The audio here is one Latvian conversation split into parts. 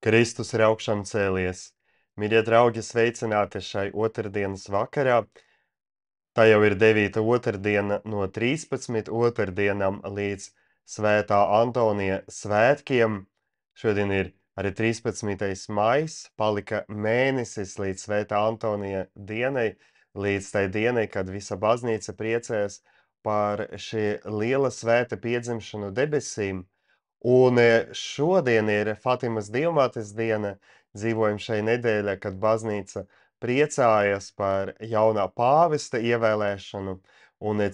Kristus ir augšām cēlies. Mīļie draugi, sveicināti šai otrdienas vakarā. Tā jau ir 9. otrdiena no 13 otrdienām līdz Svētā Antonija svētkiem. Šodien ir arī 13. maijs, palika mēnesis līdz Svētā Antonija dienai, līdz tai dienai, kad visa baznīca priecēs par šī liela svēta piedzimšanu debesīm. Šodien ir Fatimas Dievmātes diena, dzīvojam šai nedēļā, kad baznīca priecājas par jaunā pāvesta ievēlēšanu,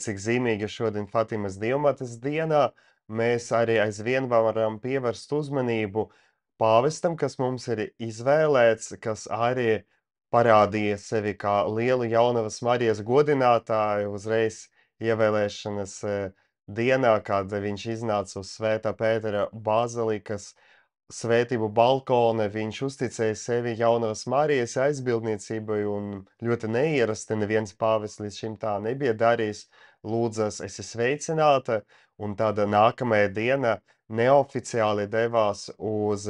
cik zīmīgi šodien Fatimas Dievmātes dienā mēs arī aizvien varam pievērst uzmanību pāvestam, kas mums ir izvēlēts, kas arī parādīja sevi kā lielu Jaunavas Marijas godinātāju uzreiz ievēlēšanas dienā, kad viņš iznāca uz Svētā Pētera bazilikas svētību balkona, viņš uzticēja sevi Jaunavas Marijas aizbildniecībai, un ļoti neierasti neviens pāvests līdz šim tā nebija darījis. Lūdzas, esi sveicināta, un tāda nākamajā diena neoficiāli devās uz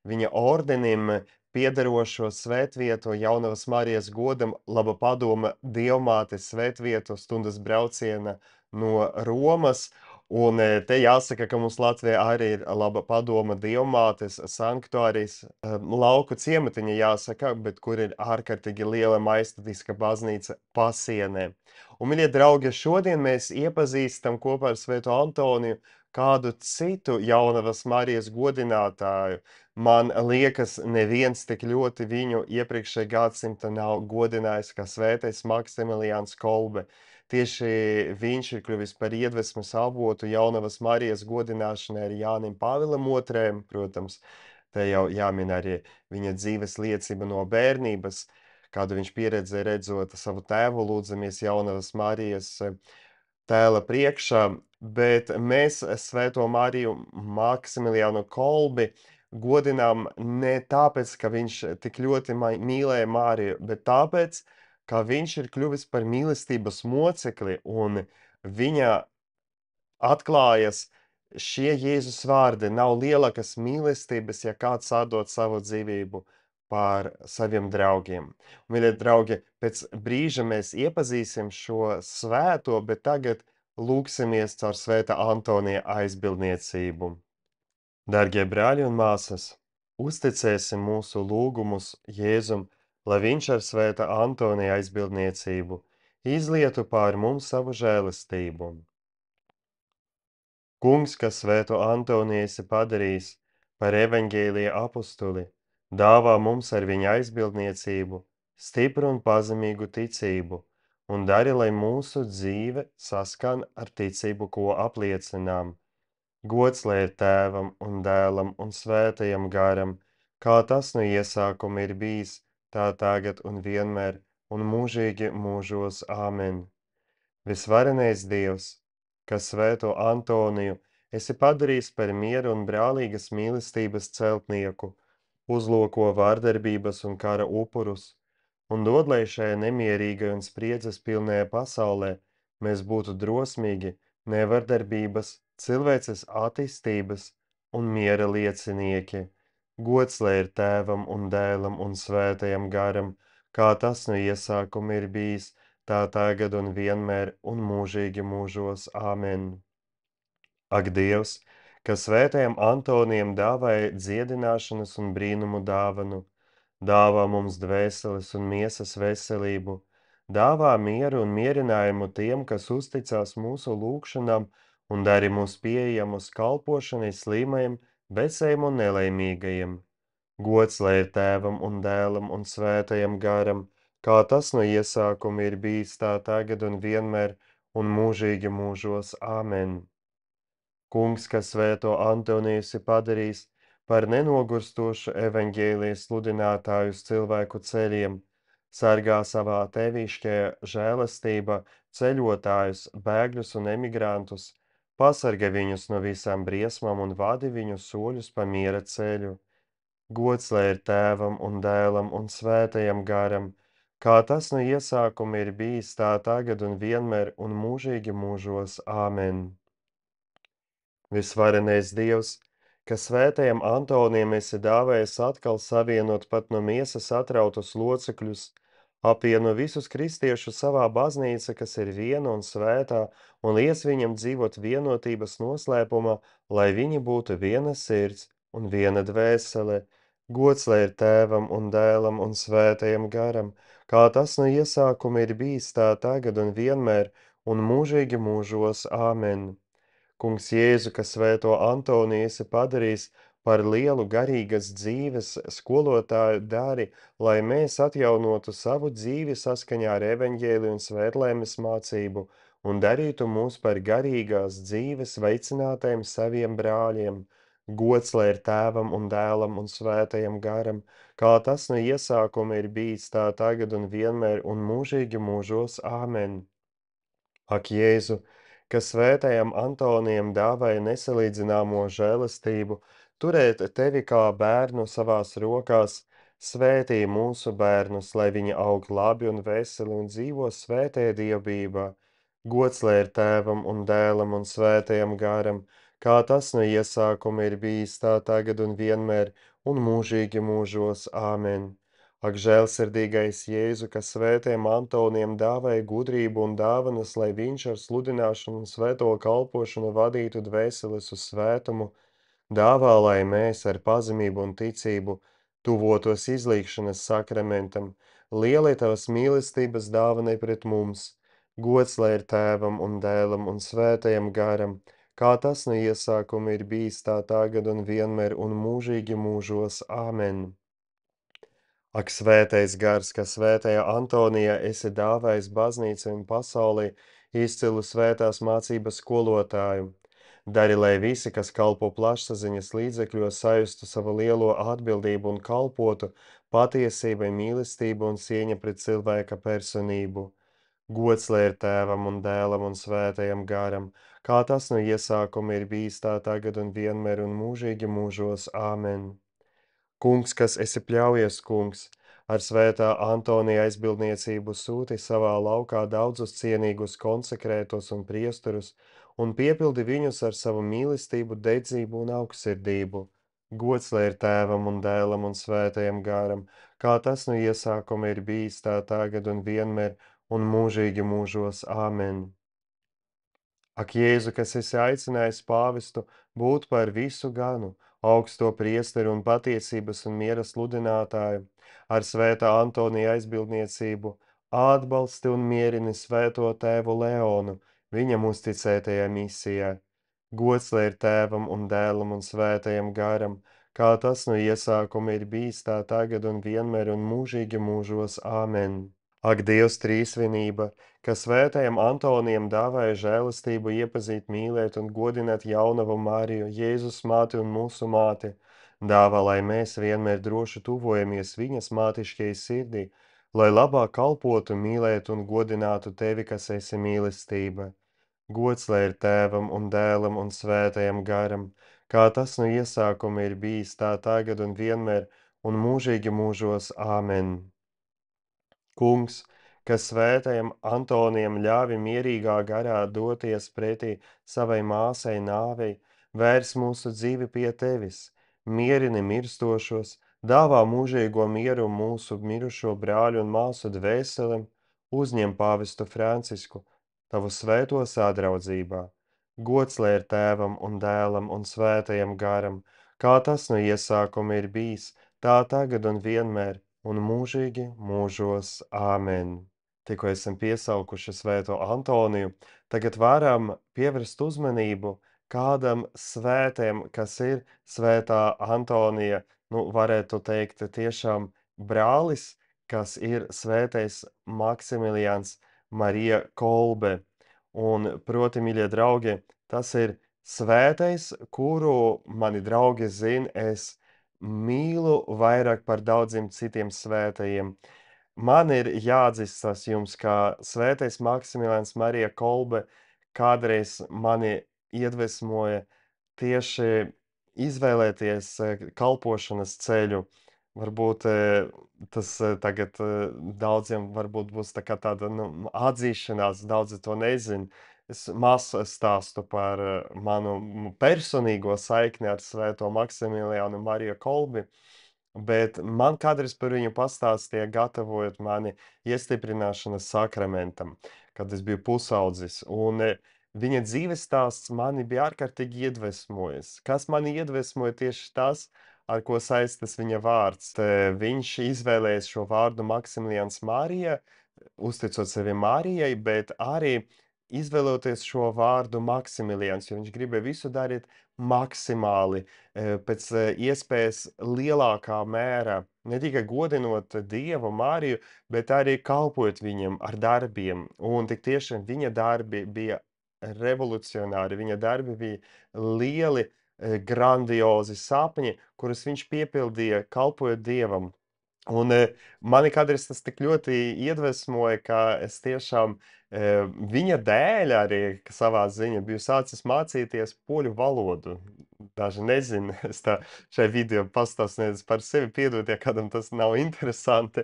viņa ordenim piederošo svētvietu Jaunavas Marijas godam Laba padoma Dievmātes svētvietu stundas brauciena no Romas. Te jāsaka, ka mums Latvijā arī ir laba padoma Dievmātes sanktuārijas, lauku ciematiņa jāsaka, bet kur ir ārkārtīgi liela maistatiska baznīca pasienē. Mīļie draugi, šodien mēs iepazīstam kopā ar Svēto Antoniju kādu citu Jaunavas Marijas godinātāju. Man liekas, neviens tik ļoti viņu iepriekšējā gadsimta nav godinājis kā svētais Maksimiliāns Kolbe. Tieši viņš ir kļuvis par iedvesmas avotu Jaunavas Marijas godināšanai arī Jānim Pāvilam II, protams. Te jau jāmin arī viņa dzīves liecība no bērnības, kādu viņš pieredzēja redzot savu tēvu, lūdzamies Jaunavas Marijas tēla priekšā, bet mēs Svēto Mariju Maksimiliānu Kolbi godinām ne tāpēc, ka viņš tik ļoti mīlēja Mariju, bet tāpēc, ka viņš ir kļuvis par mīlestības mocekli, un viņa atklājas šie Jēzus vārdi: "Nav lielākas mīlestības, ja kāds atdod savu dzīvību par saviem draugiem." Mīļie draugi, pēc brīža mēs iepazīsim šo svēto, bet tagad lūgsimies caur Svētā Antonija aizbildniecību. Dārgie brāļi un māsas, uzticēsim mūsu lūgumus Jēzum, lai viņš ar Svētā Antonija aizbildniecību izlietu pār mums savu žēlastību. Kungs, kas Svēto Antoniju esi padarījis par evaņģēlija apustuli, dāvā mums ar viņa aizbildniecību stipru un pazemīgu ticību, un dari, lai mūsu dzīve saskan ar ticību, ko apliecinām. Gods lai ir Tēvam un Dēlam un Svētajam garam, kā tas no iesākuma ir bijis, tā tagad un vienmēr, un mūžīgi mūžos. Āmen. Visvarenais Dievs, kas Svēto Antoniju esi padarījis par miera un brālīgas mīlestības celtnieku, uzloko vārdarbības un kara upurus, un dod, lai šajā nemierīgajā un spriedzes pilnajā pasaulē mēs būtu drosmīgi, nevardarbības, cilvēces attīstības un miera liecinieki. Gods lai ir Tēvam un Dēlam un Svētajam garam, kā tas no iesākuma ir bijis, tā tagad un vienmēr un mūžīgi mūžos. Āmen. Ak, Dievs, kas Svētajam Antonijam dāvāja dziedināšanas un brīnumu dāvanu, dāvā mums dvēseles un miesas veselību, dāvā mieru un mierinājumu tiem, kas uzticās mūsu lūgšanām un dari mūs pieejamus kalpošanai slimajiem, becējiem un nelaimīgajiem. Gods lai ir Tēvam un Dēlam un Svētajam garam, kā tas no iesākuma ir bijis, tā tagad un vienmēr un mūžīgi mūžos. Āmen. Kungs, kas Svēto Antoniju esi padarījis par nenogurstošu evaņģēlijas sludinātāju uz cilvēku ceļiem, sargā savā tevišķajā žēlastībā ceļotājus, bēgļus un emigrantus, pasargā viņus no visām briesmām un vadi viņu soļus pa miera ceļu. Gods lai ir Tēvam un Dēlam un Svētajam garam, kā tas no iesākuma ir bijis, tā tagad un vienmēr un mūžīgi mūžos. Āmen. Visvarenais Dievs, ka svētajam Antonijam esi dāvājis atkal savienot pat no miesas atrautus locekļus, apvieno visus kristiešus savā baznīca, kas ir viena un svētā, un liec viņam dzīvot vienotības noslēpumā, lai viņi būtu viena sirds un viena dvēsele. Gods lai ir tēvam un dēlam un svētajam garam, kā tas no iesākuma ir bijis tā tagad un vienmēr, un mūžīgi mūžos. Āmen! Kungs Jēzu, kas svēto Antoniju esi padarījis par lielu garīgas dzīves skolotāju, dari, lai mēs atjaunotu savu dzīvi saskaņā ar evaņģēliju un svētlaimes mācību un darītu mūs par garīgās dzīves veicinātājiem saviem brāļiem. Gods lai ir tēvam un dēlam un svētajam garam, kā tas no iesākuma ir bijis tā tagad un vienmēr un mūžīgi mūžos. Āmen! Ak, Jēzu, kas svētajam Antonijam dāvāja nesalīdzināmo žēlastību, turēt tevi kā bērnu savās rokās, svētī mūsu bērnus, lai viņi aug labi un veseli un dzīvo svētē dievībā. Gods lai ir tēvam un dēlam un svētajam garam, kā tas no iesākuma ir bijis tā tagad un vienmēr un mūžīgi mūžos. Āmen! Ak, žēlsirdīgais Jēzu, kas svētiem Antoniem dāvāja gudrību un dāvanas, lai viņš ar sludināšanu un svēto kalpošanu vadītu dvēseles uz svētumu, dāvā, lai mēs ar pazemību un ticību tuvotos izlīgšanas sakramentam, lielai tavas mīlestības dāvanai pret mums, gods lai ir tēvam un dēlam un svētajam garam, kā tas no iesākuma ir bijis tā tagad un vienmēr un mūžīgi mūžos. Āmen! Ak, svētais gars, kas svētajā Antonijā esi dāvājis baznīcai un pasaulē izcilu svētās mācības skolotāju, dari, lai visi, kas kalpo plašsaziņas līdzekļos, sajustu savu lielo atbildību un kalpotu patiesībai, mīlestību un cieņa pret cilvēka personību. Gods lai ir tēvam un dēlam un svētajam garam, kā tas no iesākuma ir bijis tā tagad un vienmēr un mūžīgi mūžos. Āmen! Kungs, kas esi pļaujies, kungs, ar svētā Antonija aizbildniecību sūti savā laukā daudzus cienīgus konsekrētos un priesturus, un piepildi viņus ar savu mīlestību, dedzību un augstsirdību. Gods lai ir tēvam un dēlam un svētajam gāram, kā tas no iesākuma ir bijis tā tagad un vienmēr un mūžīgi mūžos. Āmen! Ak, Jēzu, kas esi aicinājis pāvestu būt par visu ganu, augsto priesteru un patiesības un miera sludinātāju, ar svētā Antonija aizbildniecību, atbalsti un mierini svēto tēvu Leonu, viņam uzticētajā misijā. Gods lai ir tēvam un dēlam un svētajam garam, kā tas no iesākuma ir bijis tā tagad un vienmēr un mūžīgi mūžos. Āmen! Ak, Dievs trīsvienība, kas svētajam Antonijam dāvāja žēlastību iepazīt, mīlēt un godināt jaunavu Mariju, Jēzus māti un mūsu māti, dāvā, lai mēs vienmēr droši tuvojamies viņas mātišķajai sirdī, lai labāk kalpotu, mīlētu un godinātu tevi, kas esi mīlestība. Gods lai ir tēvam un dēlam un svētajam garam, kā tas no iesākuma ir bijis tā tagad un vienmēr un mūžīgi mūžos. Āmen! Kungs, kas svētajam Antonijam ļāvi mierīgā garā doties pretī savai māsai nāvei, vērs mūsu dzīvi pie tevis, mierini mirstošos, dāvā mūžīgo mieru mūsu mirušo brāļu un māsu dvēselēm, uzņem pāvestu Francisku, tavu svēto sadraudzībā. Gods lai ir tēvam un dēlam un svētajam garam, kā tas no iesākuma ir bijis, tā tagad un vienmēr un mūžīgi mūžos. Āmen! Tikko esam piesaukuši svēto Antoniju, tagad varam pievērst uzmanību kādam svētiem, kas ir svētā Antonija, varētu teikt, tiešām brālis, kas ir svētais Maksimilians Marija Kolbe. Un, proti, mīļie draugi, tas ir svētais, kuru mani draugi zina, es mīlu vairāk par daudziem citiem svētajiem. Man ir jāatzīstas jums, ka svētais Maksimilians Marija Kolbe kādreiz mani iedvesmoja tieši izvēlēties kalpošanas ceļu. Varbūt tas tagad daudziem varbūt būs tā kā tāda atzīšanās, daudzi to nezin, es maz stāstu par manu personīgo saikni ar Svēto Maksimiliānu Mariju Kolbi, bet man kādreiz par viņu pastāstīja, gatavojot mani iestiprināšanas sakramentam, kad es biju pusaudzis. Viņa dzīves stāsts mani bija ārkārtīgi iedvesmojis. Kas mani iedvesmoja tieši tas, ar ko saistas viņa vārds. Viņš izvēlējies šo vārdu Maksimiliāns Marija, uzticot sevi Mārijai, bet arī izvēloties šo vārdu Maksimilians, jo viņš gribēja visu darīt maksimāli, pēc iespējas lielākā mērā, ne tikai godinot Dievu, Mariju, bet arī kalpojot viņam ar darbiem. Un tik tiešām viņa darbi bija revolucionāri, viņa darbi bija lieli, grandiozi sapņi, kurus viņš piepildīja kalpojot Dievam. Mani kādreiz tas tik ļoti iedvesmoja, ka es tiešām, viņa dēļ arī savā ziņā biju sācis mācīties poļu valodu. Daži nezina, es tā šai video pastāstu nedaudz par sevi, piedod, ja kādam tas nav interesanti.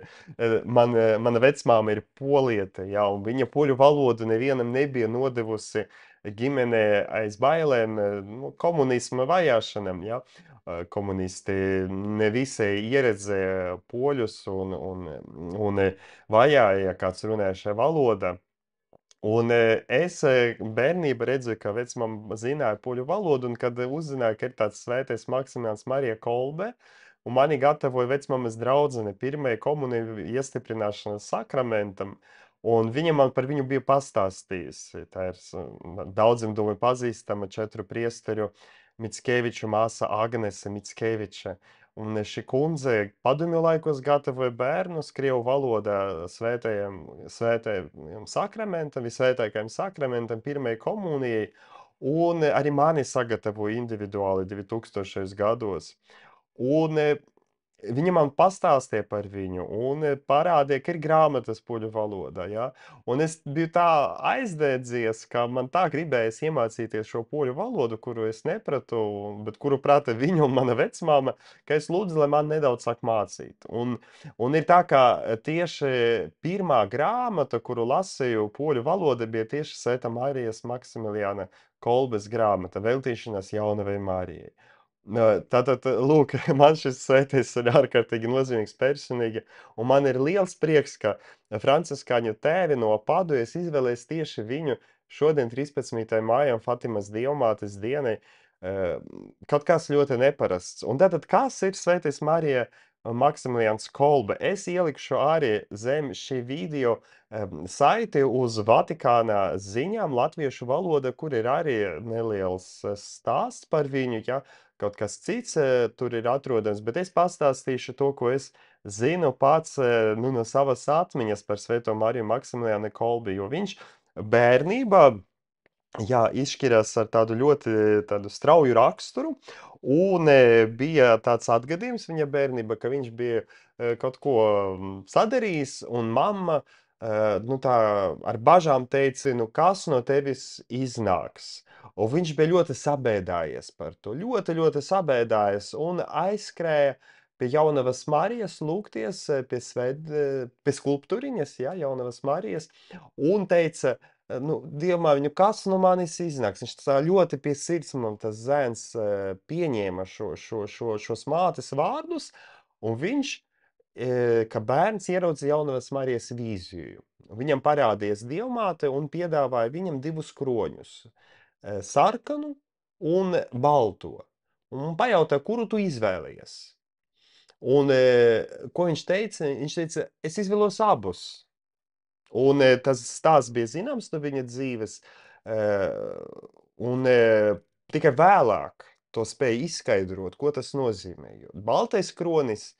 Mana vecmāma ir poliete, jā, un viņa poļu valodu nevienam nebija nodevusi ģimenē aiz bailēm, nu, komunisma vajāšanām, jā. Komunisti ne visai ieredzēja poļus un vajāja, ja kāds runāja šajā valodā. Es bērnībā redzēju, ka vecmama zināja poļu valodu, un kad uzzināju, ka ir tāds svētais Maksimiliāns Marija Kolbe, un mani gatavoja vecmamas draudzene pirmajai komuniju iestiprināšanas sakramentam, un viņa man par viņu bija pastāstījusi. Tā ir daudziem, domāju, pazīstama 4 priesteru Mickeviču māsa Agnese Mickeviče. Un šī kundze padomju laikos gatavoja bērnus krievu valodā svētajam sakramentam, visvētākajam sakramentam, pirmajai komunijai, un arī mani sagatavoja individuāli 2000. gados. Un viņa man pastāstīja par viņu un parādīja, ka ir grāmatas poļu valodā, ja? Un es biju tā aizdēdzies, ka man tā gribējās iemācīties šo poļu valodu, kuru es nepratu, bet kuru prata viņa un mana vecmāma, ka es lūdzu, lai man nedaudz sāk mācīt. Un ir tā, ka tieši pirmā grāmata, kuru lasīju poļu valoda, bija tieši Svētā Marijas Maksimiliāna Kolbes grāmata Veltīšanās Jaunavai Marijai. Tātad, lūk, man šis svētais ir ārkārtīgi nozīmīgs personīgi, un man ir liels prieks, ka franciskāņu tēvi no Padujas izvēlēs tieši viņu šodien 13. mājām Fatimas Dievmātes dienai, kaut kas ļoti neparasts. Un tātad, kas ir svētais Marija Maksimiliāns Kolbe? Es ielikšu arī zem šī video saiti uz Vatikānā ziņām latviešu valoda, kur ir arī neliels stāsts par viņu, ja, kaut kas cits tur ir atrodams, bet es pastāstīšu to, ko es zinu pats nu, no savas atmiņas par Svēto Mariju Maksimiliānu Kolbi, jo viņš bērnībā, jā, izšķirās ar tādu ļoti tādu strauju raksturu, un bija tāds atgadījums viņa bērnībā, ka viņš bija kaut ko sadarījis, un mamma nu tā ar bažām teica, nu kas no tevis iznāks? Un viņš bija ļoti sabēdājies par to, ļoti, ļoti sabēdājies un aizskrēja pie Jaunavas Marijas lūgties pie skulptūriņas, ja, Jaunavas Marijas, un teica, nu, Dievmāmiņ, nu kas no manis iznāks? Viņš tā ļoti pie sirds man tas zēns pieņēma šos mātes vārdus, un viņš, ka bērns ieraudzīja Jaunavas Marijas vīziju. Viņam parādījās Dievmāte un piedāvāja viņam 2 kroņus sarkanu un balto. Un pajautā, kuru tu izvēlējies? Un ko viņš teica? Viņš teica, es izvēlos abus. Un tas stāsts bija zināms no viņa dzīves, un tikai vēlāk to spēja izskaidrot, ko tas nozīmē. Jo baltais kronis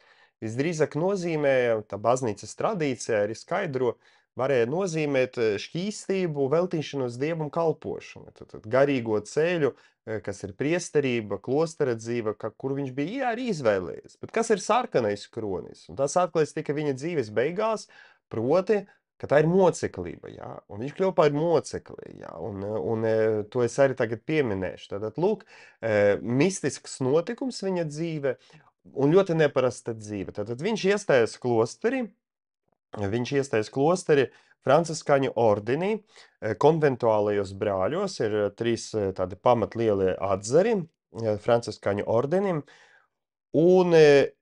visdrīzāk nozīmē, tā baznīcas tradīcijā arī skaidro, varēja nozīmēt šķīstību, veltīšanos Dievam kalpošanu. Tad garīgo ceļu, kas ir priesterība, klostera dzīve, kur viņš bija arī izvēlējies. Bet kas ir sarkanais kronis? Un tas atklājas tikai viņa dzīves beigās, proti, ka tā ir moceklība, jā, un viņš kļuva par mocekli, jā, un to es arī tagad pieminēšu. Tātad, lūk, mistisks notikums viņa dzīve un ļoti neparasta dzīve. Tātad viņš iestājās klosterī, Viņš iestājas klosteri Franciskaņu ordenī, konventuālajos brāļos ir trīs tādi pamatlielie atzari Franciskaņu ordenim, un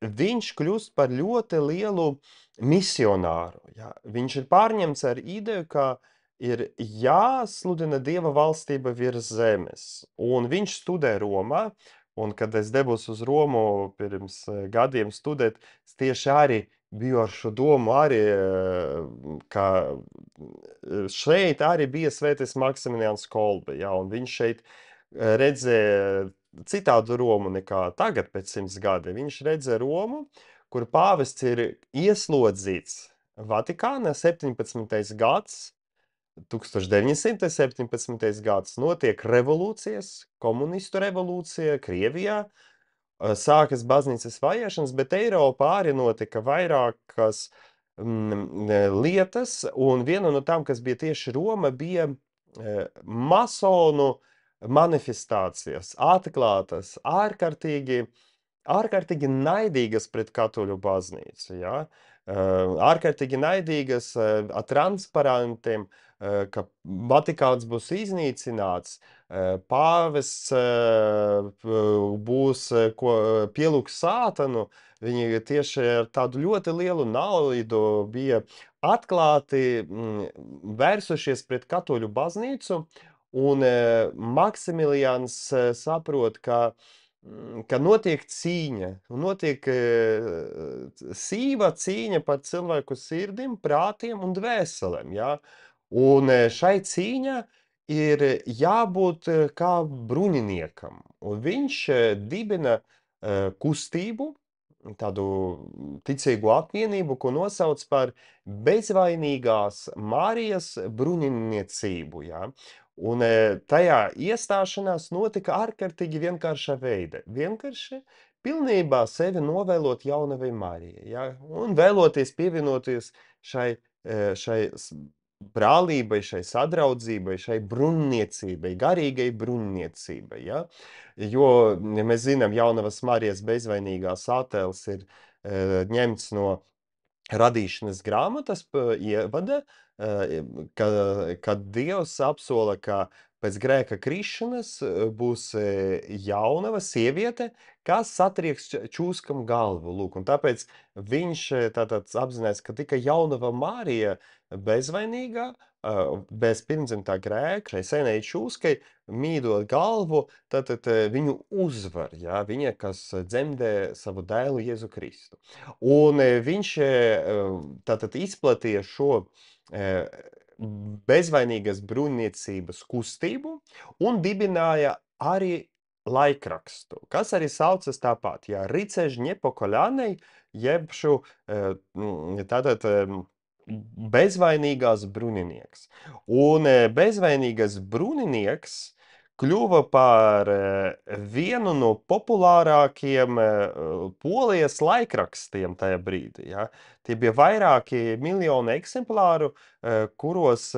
viņš kļūst par ļoti lielu misionāru. Ja? Viņš ir pārņemts ar ideju, ka ir jāsludina Dieva valstība virs zemes. Un viņš studē Romā, un kad es devos uz Romu pirms gadiem studēt, es tieši arī biju ar šo domu arī, ka šeit arī bija svētais Maksimilians Kolbe, ja, un viņš šeit redzēja citādu Romu nekā tagad pēc 100 gadi. Viņš redzēja Romu, kur pāvests ir ieslodzīts Vatikānā 17. gads, 1917. gads, notiek revolūcijas, komunistu revolūcija Krievijā, sākas baznīcas vajāšanas, bet Eiropā arī notika vairākas lietas, un viena no tām, kas bija tieši Roma, bija masonu manifestācijas, atklātas, ārkārtīgi naidīgas pret katoļu baznīcu, ja? Ārkārtīgi naidīgas ar transparentiem, ka Vatikāns būs iznīcināts, pāvests būs, ko pielūgs sātanu. Viņi tieši ar tādu ļoti lielu naudu bija atklāti vērsušies pret katoļu baznīcu, un Maksimiljans saprot, ka notiek cīņa, notiek sīva cīņa par cilvēku sirdim, prātiem un dvēselēm, ja? Un šai cīņā ir jābūt kā bruņiniekam, un viņš dibina kustību, tādu ticīgu apvienību, ko nosauc par bezvainīgās Marijas bruņiniecību, ja? Un tajā iestāšanās notika ārkārtīgi vienkārša veida. Vienkārši pilnībā sevi novēlot jaunavai Marijai, ja? Un vēloties pievienoties šai brālībai, šai sadraudzībai, šai bruņniecībai, garīgai bruņniecībai, ja? Jo, ja mēs zinām, jaunavas Marijas bezvainīgās attēls ir ņemts no radīšanas grāmatas ievada, kad Dievs apsola, ka pēc grēka krišanas būs jaunava sieviete, kas satrieks čūskam galvu. Lūk, un tāpēc viņš tātad apzinās, ka tikai jaunava Marija bezvainīgā, bez pirmdzimtā grēka, šai senai čūskai, mīdot galvu, tātad viņu uzvar, ja, viņa, kas dzemdē savu dēlu Jēzu Kristu. Un viņš tātad izplatīja šo bezvainīgas bruņniecības kustību un dibināja arī laikrakstu, kas arī saucas tāpat, ja, Riceži Ņepokoļānei, jeb šo tātad bezvainīgās bruninieks. Un bezvainīgas bruninieks kļuva par vienu no populārākiem Polijas laikrakstiem tajā brīdī. Ja? Tie bija vairāki miljoni eksemplāru, kuros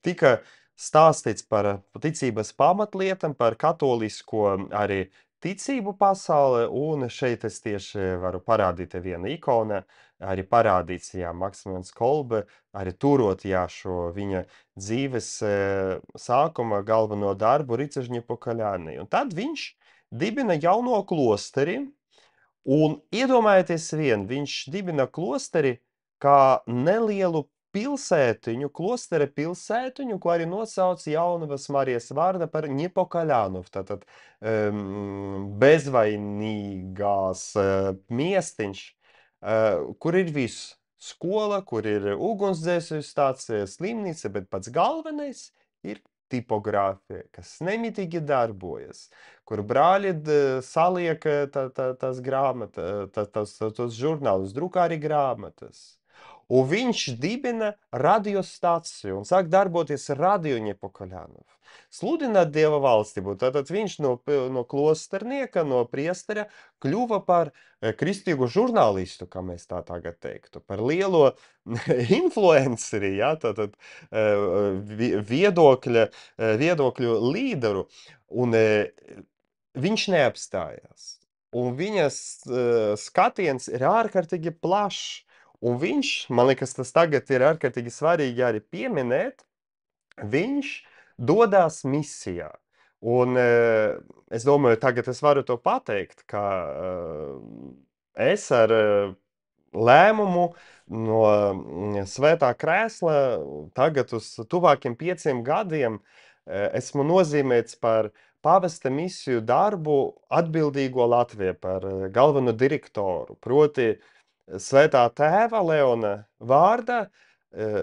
tika stāstīts par ticības pamatlietam, par katolisko arī ticību pasaulē, un šeit es tieši varu parādīt vienu ikonu, arī parādīts, jā, Maksimilians Kolbe, arī turot, jā, šo viņa dzīves sākuma galveno darbu Riceži Ņepokoļānei. Un tad viņš dibina jauno klosteri, un iedomājieties vien, viņš dibina klosteri kā nelielu pilsētiņu, klostera pilsētiņu, ko arī nosauc jaunavas Marijas vārda par Ņepokoļānu, tātad bezvainīgās miestiņš, kur ir viss. Skola, kur ir ugunsdzēsēju stācija, slimnīca, bet pats galvenais ir tipogrāfija, kas nemitīgi darbojas, kur brāļi saliek tās grāmatas, tos žurnālus, drukā arī grāmatas. Un viņš dibina radiostaciju un sāk darboties Radio Ņepokoļānov. Sludināt Dieva valstību, tātad viņš no klosternieka, no priestera kļuva par kristīgu žurnālistu, kā mēs tā tagad teiktu, par lielo influenceri, ja, tātad viedokļu līderu, un viņš neapstājās. Un viņas skatiens ir ārkārtīgi plašs, Un viņš, man liekas, tas tagad ir ārkārtīgi svarīgi arī pieminēt, viņš dodas misijā. Un, es domāju, tagad es varu to pateikt, ka, es ar, lēmumu no, Svētā krēsla tagad uz tuvākiem 5 gadiem, esmu nozīmēts par pāvesta misiju darbu atbildīgo Latvijai, par, galveno direktoru. Proti, Svētā tēva Leona vārda, eh,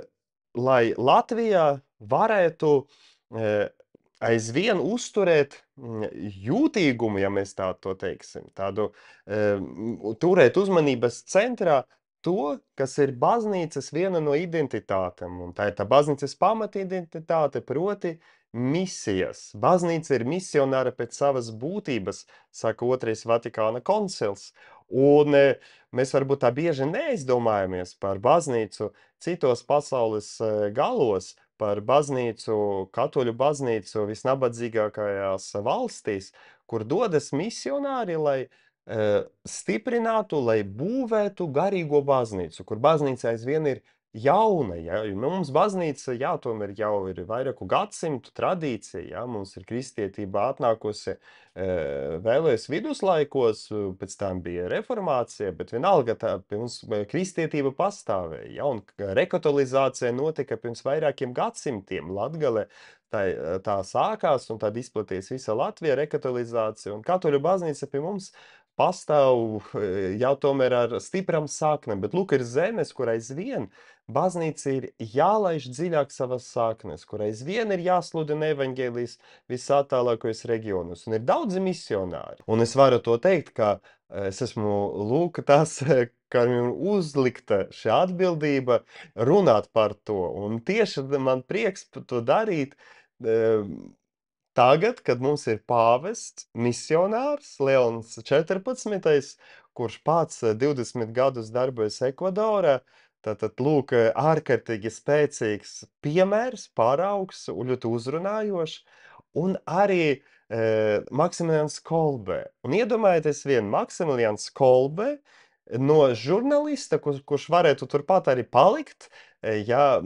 lai Latvijā varētu, aizvien uzturēt, jūtīgumu, ja mēs tā to teiksim, tādu, turēt uzmanības centrā to, kas ir baznīcas viena no identitātēm, un tā ir tā baznīcas pamatidentitāte, proti misijas. Baznīca ir misionāra pēc savas būtības, saka Otrais Vatikāna koncils, un, mēs varbūt tā bieži neaizdomājamies par baznīcu citos pasaules, galos, par baznīcu, katoļu baznīcu visnabadzīgākajās valstīs, kur dodas misionāri, lai, stiprinātu, lai būvētu garīgo baznīcu, kur baznīca aizvien ir jauna, ja, jo mums baznīca, jā, tomēr jau ir vairāku gadsimtu tradīcija, ja, mums ir kristietība atnākusi, vēlējos viduslaikos, pēc tam bija reformācija, bet vienalga tā pirms kristietība pastāvēja, ja, un rekatolizācija notika pirms vairākiem gadsimtiem Latgale. Tā sākās, un tad izplaties visa Latvija rekatolizācija, un katoļu baznīca pie mums pastāv, jau tomēr ar stipram saknēm, bet lūk, ir zemes, kur aizvien baznīca ir jālaiž dziļāk savas saknes, kur aizvien ir jāsludina evaņģēlijs visattālākajos reģionos, un ir daudzi misionāri. Un es varu to teikt, ka es esmu, lūk, tas, kam ir uzlikta šī atbildība runāt par to, un tieši man prieks to darīt, tagad, kad mums ir pāvests, misionārs Leons 14., kurš pats 20 gadus darbojas Ekvadorā, tātad, lūk, ārkārtīgi spēcīgs piemērs, paraugs un ļoti uzrunājošs, un arī, Maksimilians Kolbe. Un iedomājieties Maksimilians Kolbe no žurnalista, kurš varētu turpat arī palikt, ja,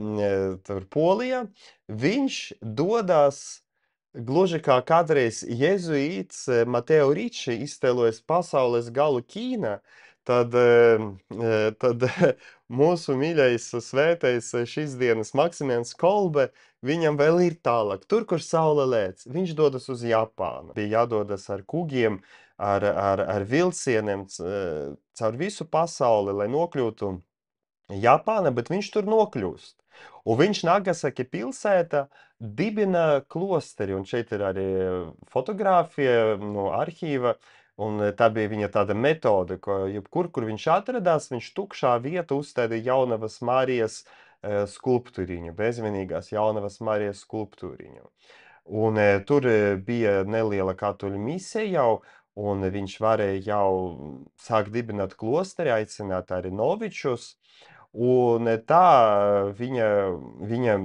tur Polijā, viņš dodas gluži kā kādreiz jezuīts Mateo Riči iztēlojas pasaules galu Ķīnā, tad, tad mūsu mīļais svētais šīs dienas Maksimilians Kolbe, viņam vēl ir tālāk, tur, kur saule lēc. Viņš dodas uz Japānu. Bija jādodas ar kugiem, ar vilcieniem caur visu pasauli, lai nokļūtu Japāna, bet viņš tur nokļūst. Un viņš Nagasaki pilsētā dibina klosteri, un šeit ir arī fotogrāfija no arhīva, un tā bija viņa tāda metode, ka jebkur, kur viņš atradās, viņš tukšā vieta uzstādīja Jaunavas Marijas skulptūriņu, bezvinīgās Jaunavas Marijas skulptūriņu. Un tur bija neliela katoļu misija jau, un viņš varēja jau sākt dibināt klosteri, aicināt arī novičus, un tā viņa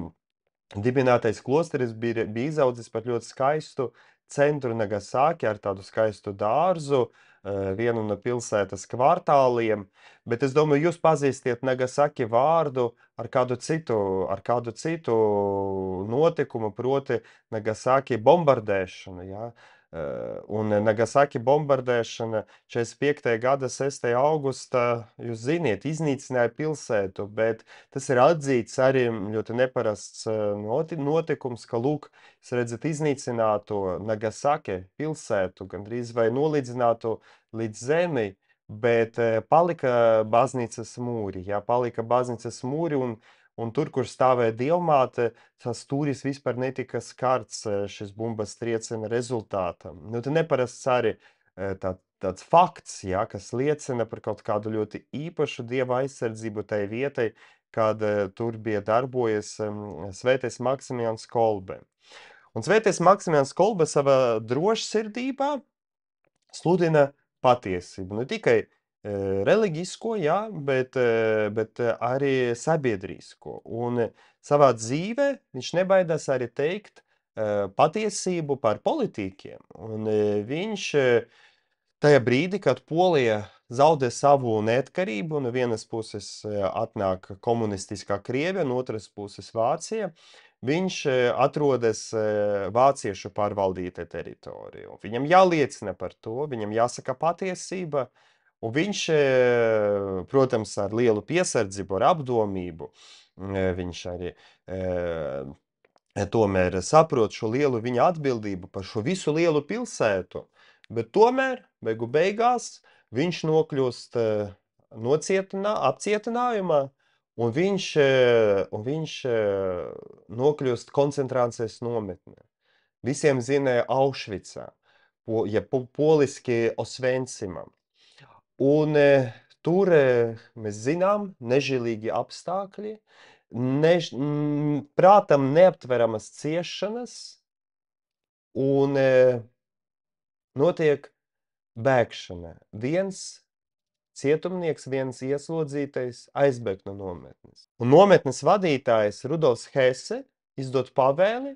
dibinātais klosteris bija izaudzis par ļoti skaistu centru Nagasaki ar tādu skaistu dārzu, vienu no pilsētas kvartāliem, bet es domāju, jūs pazīstiet Nagasaki vārdu ar kādu citu notikumu, proti Nagasaki bombardēšanu, ja? Un Nagasaki bombardēšana 45. gada 6. augustā, jūs ziniet, iznīcināja pilsētu, bet tas ir atzīts arī ļoti neparasts notikums, ka, lūk, jūs redzat iznīcināto Nagasaki pilsētu, gandrīz vai nolīdzinātu līdz zemi, bet palika baznīcas mūri, jā, palika baznīcas mūri, un tur, kur stāvēja dievmāte, tas stūris vispār netika skarts šis bumbas trieciena rezultātam. Nu, te neparasts arī tāds fakts, jā, kas liecina par kaut kādu ļoti īpašu dieva aizsardzību tai vietai, kad tur bija darbojies svētais Maksimilians Kolbe. Un svētais Maksimilians Kolbe savā drošsirdībā sludina patiesību. Ne tikai reliģisko, jā, bet arī sabiedrisko. Un savā dzīvē viņš nebaidās arī teikt patiesību par politikiem. Un viņš tajā brīdī, kad Polija zaudē savu neatkarību. No vienas puses atnāk komunistiskā Krievija, no otras puses Vācija. Viņš atrodas vāciešu pārvaldītā teritorijā. Viņam jāliecina par to, viņam jāsaka patiesība, un viņš, protams, ar lielu piesardzību, ar apdomību, viņš arī tomēr saprot šo lielu viņa atbildību par šo visu lielu pilsētu, bet tomēr, beigu beigās, viņš nokļūst apcietinājumā, un viņš nokļūst koncentrācijas nometnē. Visiem zina Aušvicā, poliski Osvencimam. Un tur mēs zinām nežēlīgi apstākļi, prātam neaptveramas ciešanas, un notiek bēgšana. Viens cietumnieks, viens ieslodzītais aizbēg no nometnes. Un nometnes vadītājs Rudolfs Hesse izdod pavēli,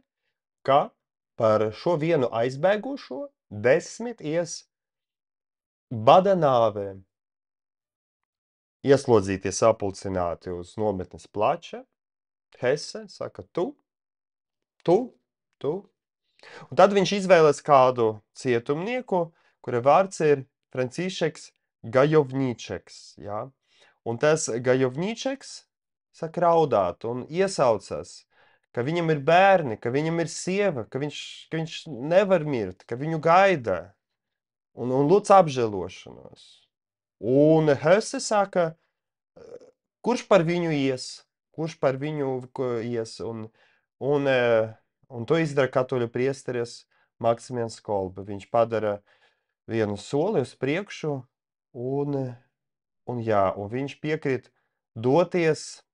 ka par šo vienu aizbēgušo 10 ies bada nāvē. Ieslodzītie sapulcināti uz nometnes plača. Hesse saka, tu. Un tad viņš izvēlas kādu cietumnieku, kura vārds ir Francišeks Gajovničeks. Ja? Un tas Gajovničeks saka raudāt un iesaucas, ka viņam ir bērni, ka viņam ir sieva, ka viņš nevar mirt, ka viņu gaida un lūdz apžēlošanos. Un Hesse saka, kurš par viņu ies? Kurš par viņu ies? Un to izdara katoļu priesteris Maksimilians Kolbe. Viņš padara vienu soli uz priekšu, un viņš piekrīt doties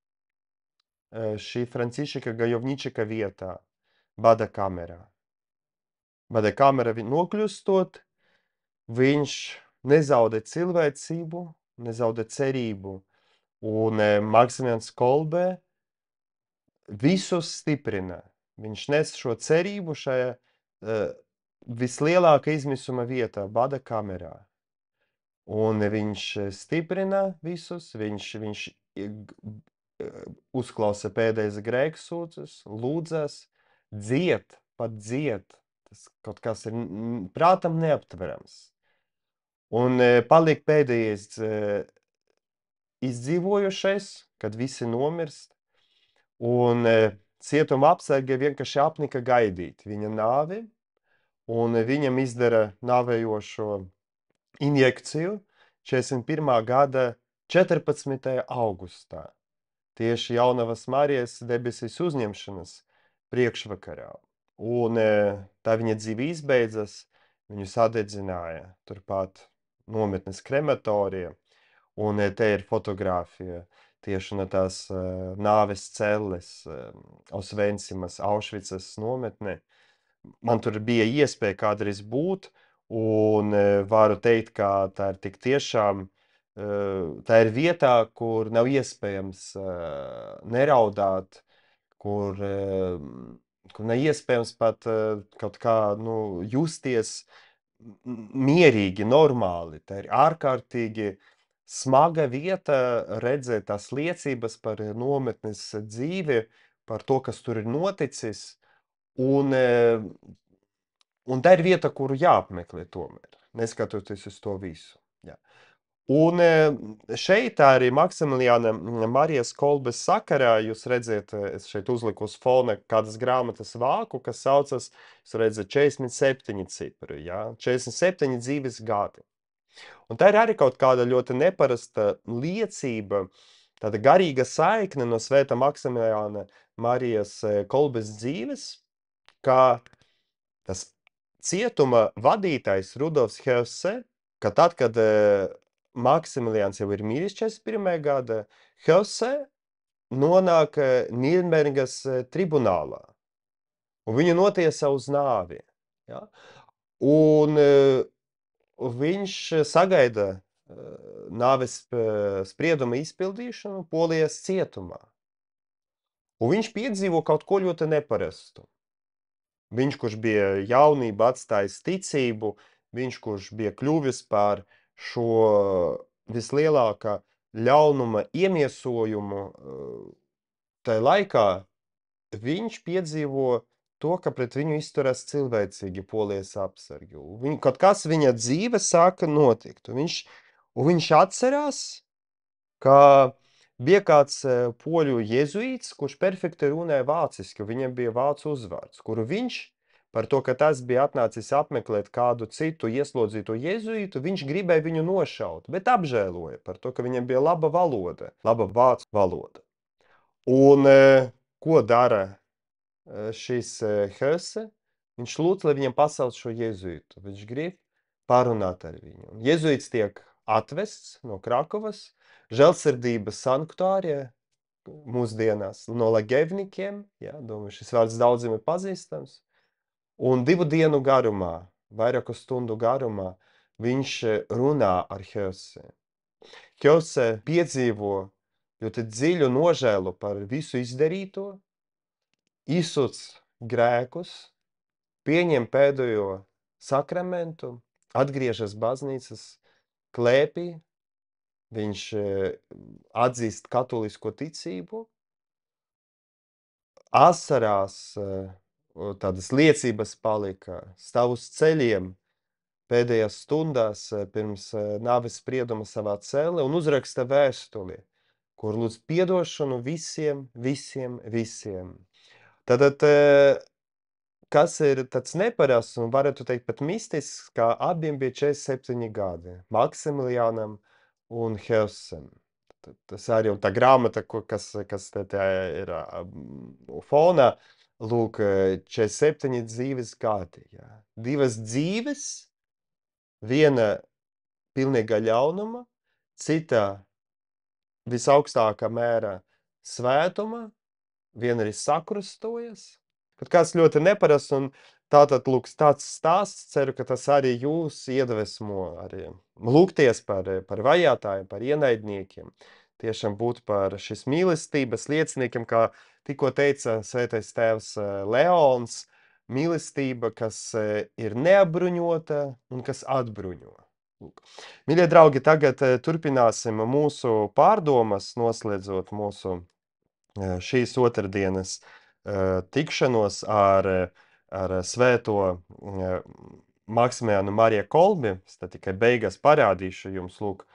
šī Francišeka Gajovničeka vietā, bada kamerā. Bada kamera nokļūstot, viņš nezaudē cilvēcību, nezaudē cerību. Un Maksimilians Kolbe visus stiprina. Viņš nes šo cerību šajā vislielākā izmisuma vietā, bada kamerā. Un viņš stiprina visus, viņš uzklausa pēdējais grēksūdzes, lūdzas, pat dzied. Tas kaut kas ir prātam neaptverams. Un paliek pēdējais izdzīvojušais, kad visi nomirst, un cietuma apsargi vienkārši apnika gaidīt viņa nāvi, un viņam izdara nāvējošo injekciju 41. gada 14. augustā, tieši Jaunavas Marijas debesīs uzņemšanas priekšvakarā. Un tā viņa dzīve izbeidzas, viņu sadedzināja turpat nometnes krematorija, un te ir fotogrāfija tieši no tās nāves celles Osvencimas, Aušvicas nometne. Man tur bija iespēja kādreiz būt, un varu teikt, ka tā ir tik tiešām, tā ir vietā, kur nav iespējams neraudāt, kur nav iespējams pat kaut kā justies mierīgi, normāli. Tā ir ārkārtīgi smaga vieta redzēt tās liecības par nometnes dzīvi, par to, kas tur ir noticis. Un tā ir vieta, kuru jāapmeklē tomēr, neskatoties uz to visu. Jā. Un šeit arī Maksimiliāna Marijas Kolbes sakarā jūs redzat, es šeit uzliku uz fona kādas grāmatas vāku, kas saucas, jūs redzat, 47 cipari, jā? 47 dzīves gadi. Un tā ir arī kaut kāda ļoti neparasta liecība, tāda garīga saikne no svētā Maksimiliāna Marijas Kolbes dzīves, kā tas cietuma vadītājs Rudolfs Hesse, ka tad, kad Maksimiliāns jau ir miris 41. gada, Hesse nonāk Nīrnbergas tribunālā, un viņu notiesa uz nāvi. Ja? Un viņš sagaida nāves sprieduma izpildīšanu Polijas cietumā. Un viņš piedzīvo kaut ko ļoti neparastu. Viņš, kurš bija jaunība atstājis ticību, viņš, kurš bija kļuvis par šo vislielākā ļaunuma iemiesojumu tai laikā, viņš piedzīvo to, ka pret viņu izturas cilvēcīgi Polijas apsargi. Kaut kas viņa dzīve sāka notikt, un viņš atcerās, ka bija kāds poļu jezuīts, kurš perfekti runāja vāciski, viņam bija vācu uzvārds, kuru viņš par to, ka tas bija atnācis apmeklēt kādu citu ieslodzīto jezuītu, viņš gribēja viņu nošaut, bet apžēloja par to, ka viņam bija laba valoda, laba vācu valoda. Un ko dara šis Hesse? Viņš lūdz, lai viņam pasauc šo jezuītu. Viņš grib parunāt ar viņu. Un jezuīts tiek atvests no Krakovas, žēlsirdības sanktuārija mūsdienās no Lagevnikiem, domāju, šis vārds daudziem ir pazīstams, un 2 dienu garumā, vairāku stundu garumā, viņš runā ar Hesse. Hesse piedzīvo ļoti dziļu nožēlu par visu izdarīto, izsuc grēkus, pieņem pēdējo sakramentu, atgriežas baznīcas klēpī, viņš atzīst katolisko ticību, asarās tādas liecības palika, stāv uz ceļiem pēdējās stundās pirms nāves sprieduma savā cellē un uzraksta vēstuli, kur lūdz piedošanu visiem. Tātad, kas ir tāds neparasts un varētu teikt pat mistisks, ka abiem bija 47 gadi, Maksimiliānam un Hessem. Tas arī un tā grāmata, kas te ir fonā, lūk, 47 dzīves gadi. Jā. 2 dzīves, viena pilnīga ļaunuma, cita visaugstākā mērā svētuma, viena arī sakrustojas. Kaut kāds ļoti neparasts, un tātad, lūk, tāds stāsts, ceru, ka tas arī jūs iedvesmo arī lūgties par vajātājiem, par ienaidniekiem, tiešām būt par šis mīlestības lieciniekiem, kā tikko teica svētais tēvs Leons, mīlestība, kas ir neapbruņota un kas atbruņo. Lūk. Mīļie draugi, tagad turpināsim mūsu pārdomas, noslēdzot mūsu šīs otrdienas tikšanos ar svēto Maksimiliānu Mariju Kolbi. Es te tikai beigās parādīšu jums, lūk,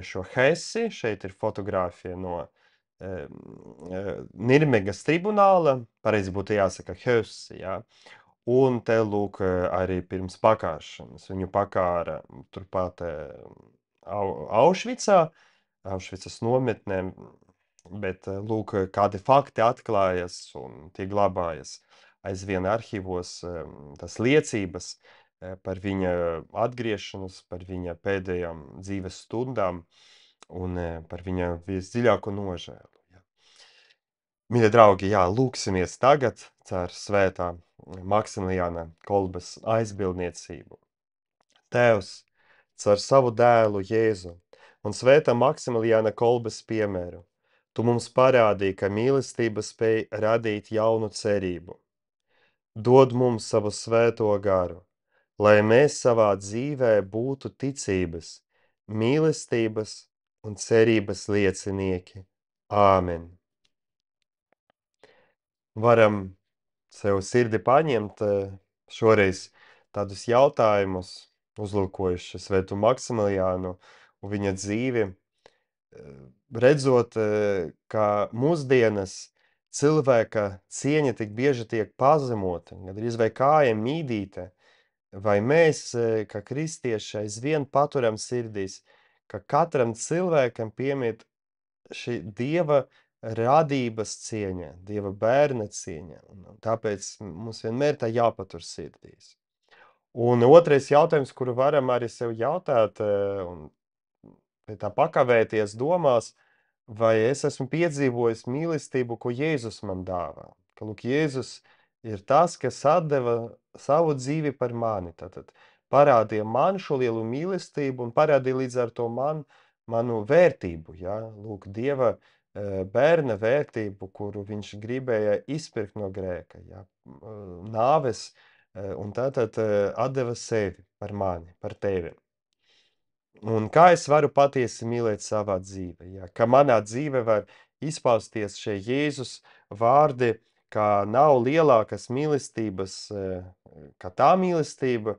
šo Hesi. Šeit ir fotogrāfija no Nirmegas tribunāla, pareizi būtu jāsaka Hesi, jā. Un te, lūk, arī pirms pakāšanas. Viņu pakāra turpat Aušvicā, Aušvicas nometnē, bet, lūk, kādi fakti atklājas un tie glabājas aizvien arhīvos, tas liecības par viņa atgriešanos, par viņa pēdējām dzīves stundām un par viņa visdziļāko nožēlu. Mīļie draugi, jā, lūksimies tagad caur svētā Maksimiliāna Kolbes aizbildniecību. Tēvs, caur savu dēlu Jēzu un svētā Maksimiliāna Kolbes piemēru, tu mums parādīji, ka mīlestība spēj radīt jaunu cerību. Dod mums savu svēto garu, lai mēs savā dzīvē būtu ticības, mīlestības un cerības liecinieki. Āmen. Varam sev sirdi paņemt šoreiz tādus jautājumus, uzlūkojuši svētu Maksimiliānu un viņa dzīvi, redzot, ka mūsdienas cilvēka cieņa tik bieži tiek pazemota, gandrīz vai kājam mīdīta, vai mēs, kā kristieši, aizvien paturam sirdīs, ka katram cilvēkam piemīt šī Dieva radības cieņa, Dieva bērna cieņa, un tāpēc mums vienmēr tā jāpatur sirdīs. Un otrais jautājums, kuru varam arī sev jautāt, un pie tā pakavēties domās, vai es esmu piedzīvojis mīlestību, ko Jēzus man dāvā. Ka, lūk, Jēzus ir tas, kas atdeva savu dzīvi par mani. Tātad parādīja man šo lielu mīlestību un parādīja līdz ar to manu vērtību. Ja? Lūk, Dieva bērna vērtību, kuru viņš gribēja izpirkt no grēka, ja? Nāves, un tātad atdeva sevi par mani, par tevi. Un kā es varu patiesi mīlēt savā dzīvē, ja? Ka manā dzīvē var izpausties šie Jēzus vārdi, ka nav lielākas mīlestības, kā tā mīlestība,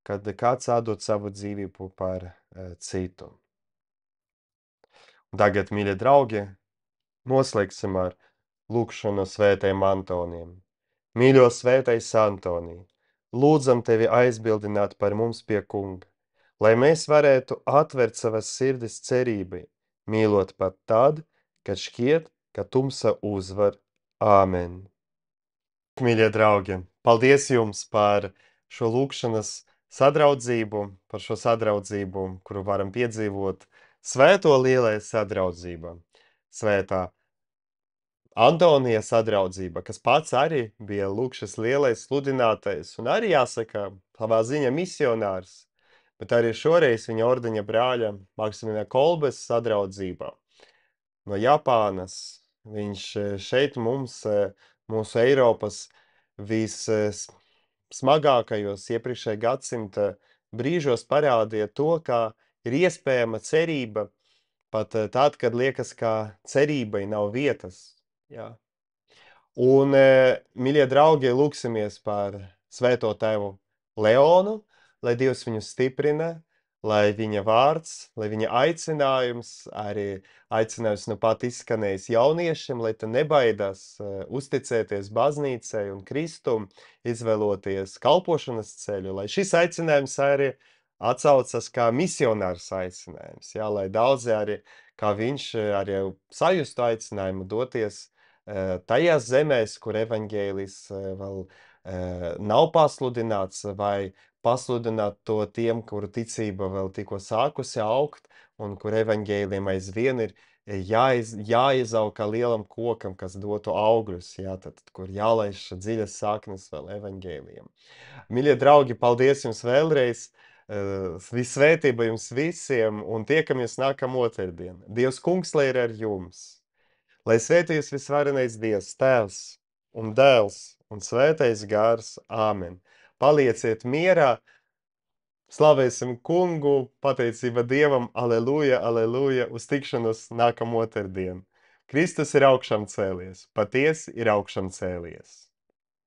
kad kāds atdod savu dzīvību par citu. Un tagad, mīļie draugi, noslēgsim ar lūkšanu svētajiem Antoniem. Mīļo svētais Antonij, lūdzam tevi aizbildināt par mums pie Kunga, lai mēs varētu atvert savas sirdis cerībai, mīlot pat tad, kad šķiet, ka tumsa uzvar. Āmen. Mīļie draugi, paldies jums par šo lūkšanas sadraudzību, par šo sadraudzību, kuru varam piedzīvot svēto lielajā sadraudzība, svētā Antonija sadraudzība, kas pats arī bija lūk šis lielais sludinātais un arī jāsaka savā ziņā misionārs, bet arī šoreiz viņa ordeņa brāļa Maksimina Kolbes sadraudzība no Japānas. Viņš šeit mums, mūsu Eiropas smagākajos iepriekšējā gadsimta brīžos parādīja to, ka ir iespējama cerība pat tad, kad liekas, ka cerībai nav vietas. Jā. Un, mīļie draugi, lūksimies par svēto tēvu Leonu, lai Dievs viņu stiprina, lai viņa vārds, lai viņa aicinājums, arī aicinājums nu pat izskanējis jauniešiem, lai te nebaidās uzticēties baznīcai un Kristum, izvēloties kalpošanas ceļu, lai šis aicinājums arī atsaucas kā misionārs aicinājums, jā, lai daudzi arī, kā viņš, arī sajustu aicinājumu doties tajās zemēs, kur evaņģēlijs vēl nav pasludināts, vai pasludināt to tiem, kuru ticība vēl tikko sākusi augt, un kur evaņģēlijam aizvien ir jāizaug kā lielam kokam, kas dotu augļus, jā, tad, kur jālaiž dziļas saknes vēl evaņģēlijam. Mīļie draugi, paldies jums vēlreiz! Visvētība jums visiem, un tiekamies nākamā otrdien. Dievs kungs, lai ir ar jums! Lai svētī jūs visvarenais Dievs, Tēvs un Dēls un Svētais Gars. Āmen. Palieciet mierā, slavēsim Kungu, pateicība Dievam, aleluja, aleluja, uz tikšanos nākamā otrdien. Kristus ir augšām cēlies, patiesi ir augšām cēlies.